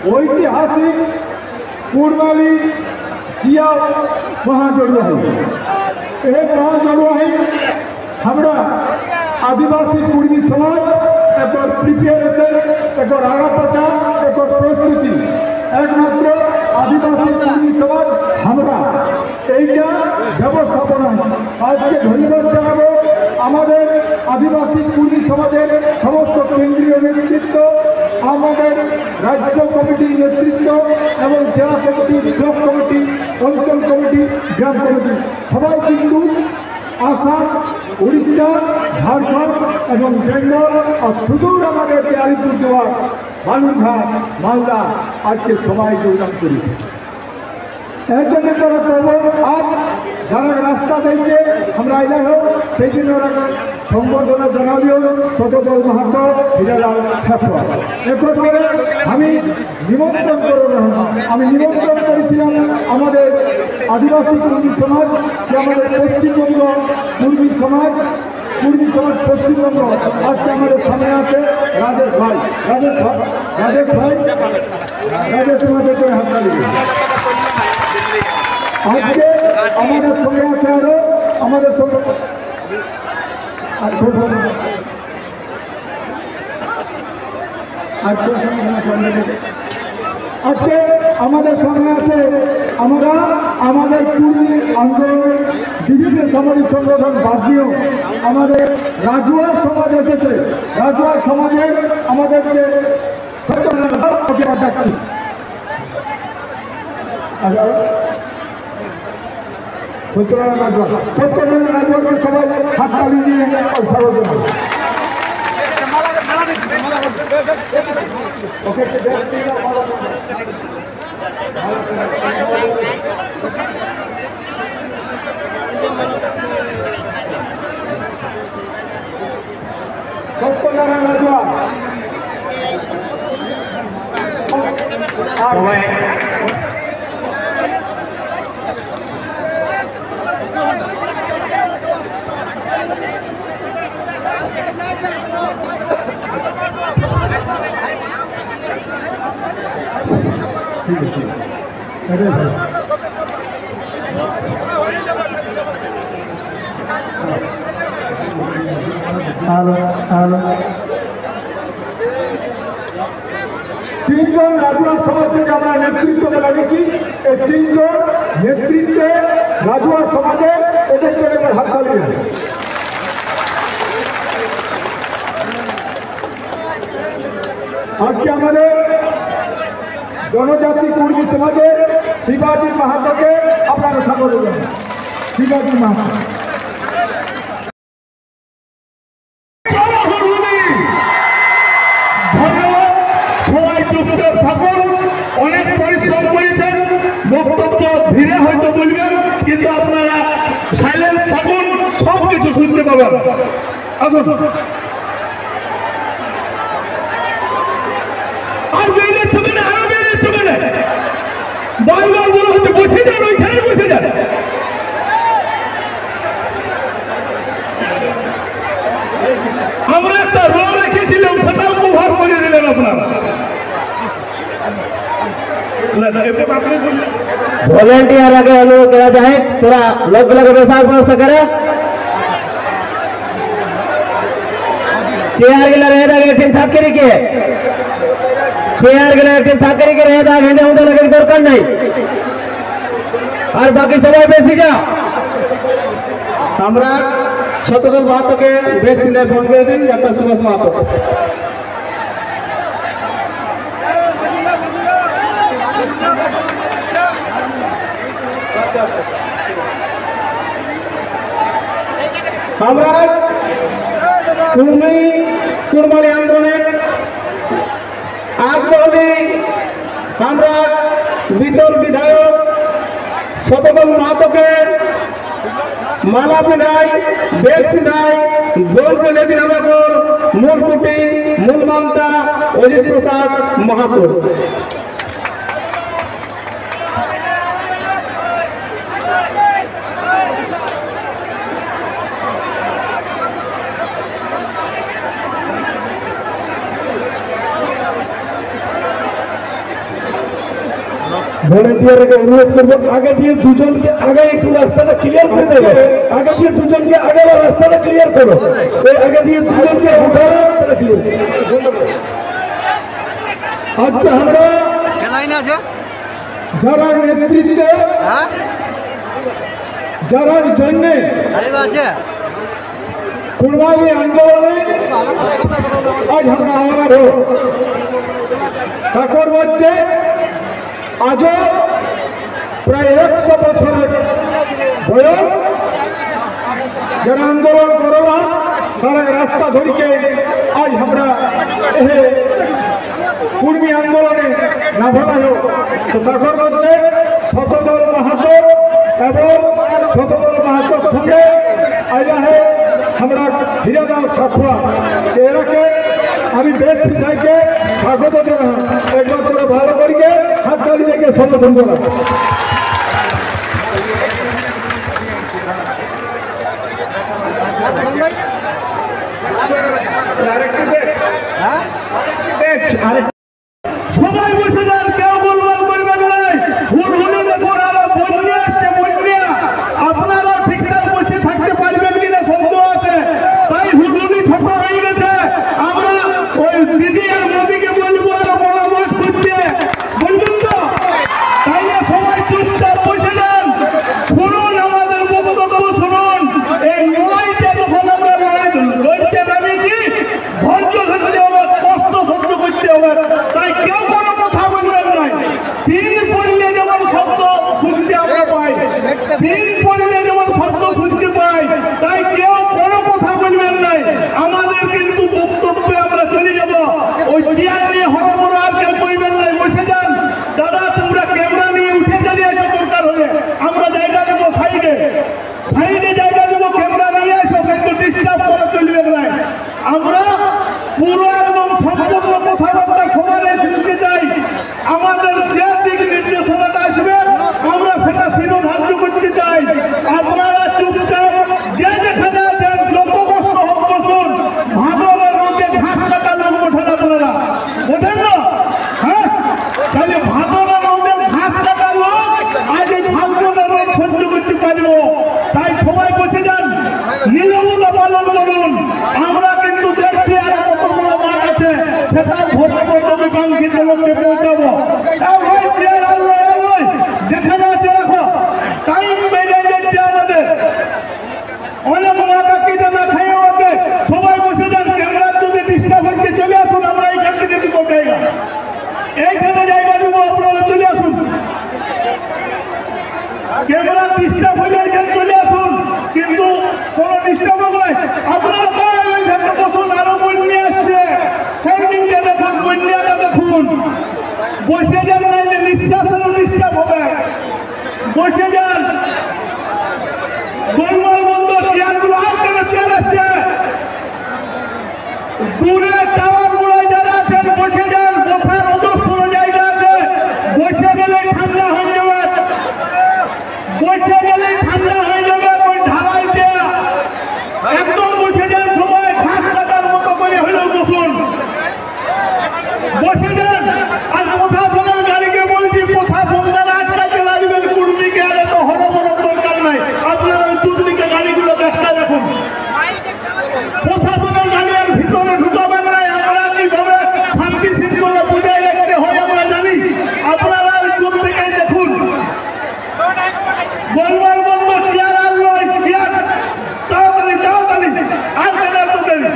ঐতিহাসিক কুরবানি जिया महाजलवाही महाजलवाही हमरा आदिवासी कुर्मी समाज एक प्रिपेरेशन एक आगा प्रचार एक प्रस्तुति एकमात्र आदिवासी कुर्मी समाज हमरा এইটা ব্যবস্থাপনা আজকে ধন্যবাদ জানাবো আমাদের আদিবাসী কুর্মী সমাজের সমস্ত কেন্দ্রীয় নেতৃত্ব আমাদের রাজ্য কমিটির নেতৃত্ব এবং জেলা কমিটি ব্লক কমিটি অঞ্চল কমিটি গ্রাম কমিটি সবাই কিন্তু আসাম উড়িষ্যা ঝাড়খণ্ড এবং বেঙ্গল আর সুদূর আমাদের আলিপুরদুয়ার বালুরঘাট মালদা আজকে সবাই যোগদান করেছে आज যারা রাস্তা দিয়েছে আমরা এলাই হোক সেই জন্য সম্বর্ধনা জানালিও শতদল মাহাতো হিরালাল ঠাকুর এরপর আমি নিমন্ত্রণ করেছিলাম আমাদের আদিবাসী কুর্মী সমাজ যে আমাদের পশ্চিমবঙ্গ কুর্মী সমাজ পশ্চিমবঙ্গ আজকে আমাদের সামনে আছে রাজেশ ভাই তোমাদের হাততালি আজকে আমাদের সঙ্গে আছে আরো আমাদের সঙ্গে আজকে আমাদের সঙ্গে আছে আমরা আমাদের কুর্মী আন্দোলনের বিভিন্ন সামাজিক সংগঠন বাদ দিয়েও আমাদের রাজুয়া সমাজ এসেছে রাজুয়া সমাজের আমাদেরকে ডাকছি সত্যনারায়ণ রাজওয়াকে সবাই হাততালি দিয়ে স্বাগত সত্যনারায়ণ রাজওয়া তিনজন রাজুয়া সমাজ থেকে আমরা নেতৃত্ব লাগিয়েছি এই তিনজন নেতৃত্বে রাজুয়া সমাজের এদের জন্য হাত তালি আজকে আমাদের জনজাতি কুর্মী সমাজের শিবাজী মাহাতোকে আপনারা স্বাগত জানান শিবাজী মাহাতো সবাই চুপচাপ থাকুন অনেক পরিশ্রম করেছেন বক্তব্য ধীরে হয়তো বলবেন কিন্তু আপনারা সাইলেন্ট থাকুন সব কিছু শুনতে পাবেন আসুন আর বেরিয়ে থাকবে না আরো বেরিয়ে থাকবে না বারবার বলে হচ্ছে বসে যান ওইখানে বসে যান আমরা একটা র রেখেছিলাম সেটাও কভার করে দিলেন আপনারা वॉलंटियर आगे अनुरोध करा जाए थोड़ा लोग व्यवस्था व्यवस्था करे चेयर गिला रहेगा टीम थाक के चेयर गिला टीम थाक के रहेगा घंटे होते लगे दरकार नहीं और बाकी सबाई बेसी जा हमरा शतदल माहातो के व्यक्ति ने फोन कर दिन या सुभाष माहातो আমরা কুরবানি আন্দোলনের আগ্রহী আমরা বিতর বিধায়ক শতদল মাহাতোকে মালা পিঁধাই বেদ পিঁধাই গৌরব দেবী নগর মূলকুটি মূলমান্তা অজিত প্রসাদ মাহাতো ভলেন্টিয়ারকে অনুরোধ করবো আগে দিয়ে দুজনকে আগে একটু রাস্তাটা ক্লিয়ার করে দেবে। আগে দিয়ে দুজনকে আগে রাস্তাটা ক্লিয়ার করো। আগে দিয়ে দুজনকে আজকে আমরা যারা নেতৃত্বে যারার জন্য কুরবানি আন্দোলনে আজ আমরা আমার ঠাকুর মধ্যে আজও প্রায় 100 বছরের বয়স যারা আন্দোলন করলাম তারা রাস্তা ধরিকে আজ আমরা কুর্মী আন্দোলনে না ভালো তো তার মধ্যে শতদল মাহাতো এবং শতদল মাহাতোর সঙ্গে আইলাহে আমরা হিরাদাও সাফা এরাকে আমি বেশ চাইকে স্বাগত জানাই। একবার তোরা ভালো করিকে হাত তালি থেকে সমর্থন করা। সবাই বসে যান, কেউ বলবেন করবেন নাই। ভুল হলে দেখুন আরো বন্যা আসছে, বন্যা আপনারা ঠিকঠাক বসে থাকতে পারবেন কিনা সন্দেহ আছে। তাই হুজুরি ছোট হয়ে গেছে। আমরা ওই দিদি আর মোদিকে বলবো আরো বড় মাঠ করতে বলবেন তো। তাইলে সবাই চুপচাপ বসে যান, শুনুন আমাদের বক্তব্য শুনুন। এই লড়াইটা যখন আমরা লড়তে নামিয়েছি ধৈর্য ধরতে হবে, কষ্ট সহ্য করতে হবে। তাই কেউ কোনো কথা বলবেন নাই। দিন পড়লে যেমন শব্দ শুনতে আমরা পাই, দিন পড়লে যেমন শব্দ শুনতে পাই, তাই কেউ কোনো কথা বলবেন নাই। আমাদের কিন্তু বক্তব্যে আমরা চলে যাব। ওই চেয়ার নিয়ে হরবড় আর কেউ করবেন নাই, বসে যান। দাদা তোমরা ক্যামেরা নিয়ে উঠে চলে আসো, দরকার হলে আমরা জায়গা দেবো সাইডে, সাইডে জায়গা দেবো, ক্যামেরা নিয়ে আসো, কিন্তু ডিস্টার্ব করে চলবেন নাই। আমরা পুরো একদম সম্পূর্ণ কথাবার্তা খবরে শুনতে চাই। আমাদের যে দিক নির্দেশনাটা আসবে আমরা সেটা শিরোধার্য করতে চাই। আপনারা চুপচাপ যে যেখানে আছেন যত কষ্ট হোক বসুন। ভাদরের রোগে ঘাস কাটা লোক ওঠেন, আপনারা ওঠেন না? হ্যাঁ, তাহলে ভাদরের রোগে ঘাস কাটা লোক আজ এই ফাল্গুনের রোগ সহ্য করতে পারবো। তাই সবাই বসে যান, নীরবতা পালন করুন। আমরা কিন্তু দেখছি আর কত বড় মাঠ আছে, সেটা ভোটে ভোটে বিকাঙ্ক্ষিত লোককে পৌঁছাবো। যেখানে আছে রাখো, টাইম বেড়ে যাচ্ছে আমাদের, অনেক মাথা কেটে না খাইয়ে হবে। সবাই বসে যান, ক্যামেরা যদি ডিস্টার্ব হচ্ছে চলে আসুন। আমরা এইখান থেকে দিব জায়গা, এইখানে জায়গা দেবো, আপনারা চলে আসুন। ক্যামেরা ডিস্টার্ব হলে এখানে চলে আসুন, কিন্তু কোনো ডিস্টার্ব নয়। আপনারা ওইখানে বসুন। আরো বন্যা আসছে, সেই দিনটা দেখুন, বন্যাটা দেখুন। বসে যান, নাইলে নিঃশ্বাসেরও ডিস্টার্ব হবে। বসে যান, গোলমাল বন্ধ। চেয়ারগুলো আর কেন চেয়ার আসছে? দূরে টাওয়ার গুলোয় যারা আছেন বসে যান, বসার অজস্র জায়গা আছে। বসে গেলে ঠান্ডা হয়ে যাবে, বসে গেলে ঠান্ডা হয়ে যাবে। ওই ঢালাই দেয়া একদম বসে যান, সবাই ঘাস কাটার মতো করে হলেও বসুন, বসে যান। আর প্রশাসনের গাড়িকে বলছি, প্রশাসন দ্বারা আটকাতে লাগবেন কুর্মীকে, আর এত হরবড় দরকার নাই। আপনারা ওই দুদিকে গাড়িগুলো দেখা দেখুন, প্রশাসনের গাড়ি আর ভিতরে ঢুকাবেন নাই। আমরা কিভাবে শান্তি শৃঙ্খলা বজায় রাখতে হয় আমরা জানি। আপনারা ওই দুদিকে দেখুন, গোলমাল বন্ধ। চেয়ার আর নয়, চেয়ার তাড়াতাড়ি তাড়াতাড়ি আর কেনার তো দেবে।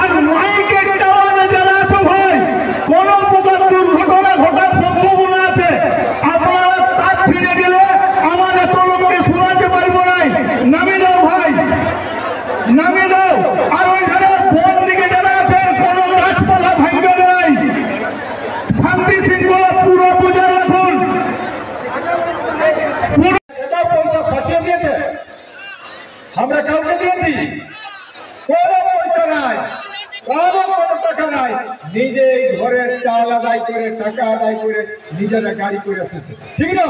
আর মাইকের টাওয়ারে যারা আছো ভাই, কোন প্রকার দুর্ঘটনা ঘটার সম্ভাবনা আছে। আপনারা তার ছিঁড়ে গেলে আমার এত লোককে শোনাতে পারবো নাই। নামিয়ে দাও ভাই, নামিয়ে দাও। আর ওইখানে ফোন দিকে যারা আছেন, কোন গাছপালা ভাঙবেন নাই। শান্তি শৃঙ্খলা পুরো বজায় রাখুন। পয়সা ফাটিয়ে দিয়েছে, আমরা কাউকে দিয়েছি? কোনো পয়সা নাই, কোনো টাকা নাই। নিজে ঘরের চাল আদায় করে, টাকা আদায় করে নিজেরা গাড়ি করে এসেছে, ঠিক না?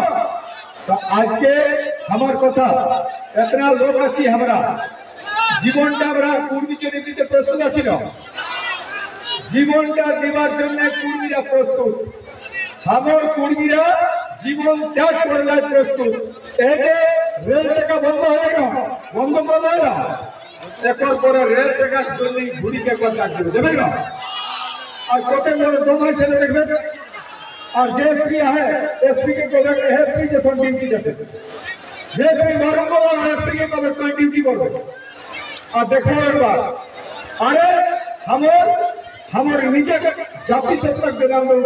তো আজকে আমার কথা, এতনা লোক আছি আমরা, জীবনটা আমরা কুর্মীকে দিতে প্রস্তুত আছি না। জীবনটা দেওয়ার জন্য কুর্মীরা প্রস্তুত। আমার কর্মীরা জীবন ত্যাগ করে যায় প্রস্তুত। এতে রেল টাকা বন্ধ হয় না, বন্ধ করবে না। এখন পরে রেল টাকার জন্য ঘুরিকে কথা দেবে না। আর কত বড় দোকান ছেলে দেখবেন। আর যে एसपी है एसपी के को एसपी के सब ड्यूटी देते जे एसपी मालूम करो एसपी के कब कोई ड्यूटी करो। और देखो एक बार अरे हमारे नीचे जाति सत्ता के नाम में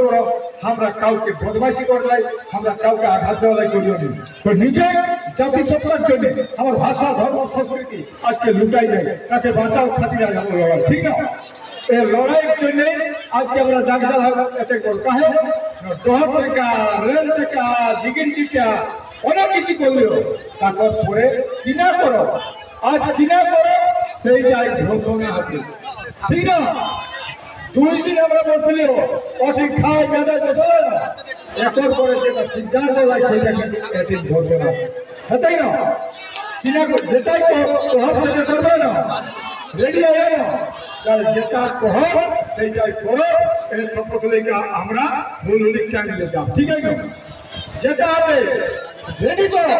हमरा काउ के बदमाशी कर लाई, हमरा काउ के आघात देवा लाई करियो नहीं। तो नीचे जाति सत्तार जन्य हमर भाषा धर्म संस्कृति आज के लुटाई जाए ताके बचाओ खातिर आज हम लड़ा। ठीक ना ए लड़ाई जन्य आज के हमरा जागदाल एते कर काहे দশ টাকা রেল টাকা জিগির টিকা অনেক কিছু করলেও তারপর পরে কিনা করো, আজ কিনা করো সেই যাই ঘোষণা আছে। ঠিক না 2 দিন আমরা বসলেও অধিক খাওয়া জায়গা বসলে না এখন পরে যেটা সিদ্ধান্ত হয় সেটা কিন্তু একদিন ঘোষণা হতেই না কিনা যেটাই করবে না রেডি হয়ে না যেটা কহ সেইটাই করো। এই শপথ লেখা আমরা মূল লিখা নিয়ে যাব। ঠিক আছে যেটা হবে রেডি করো।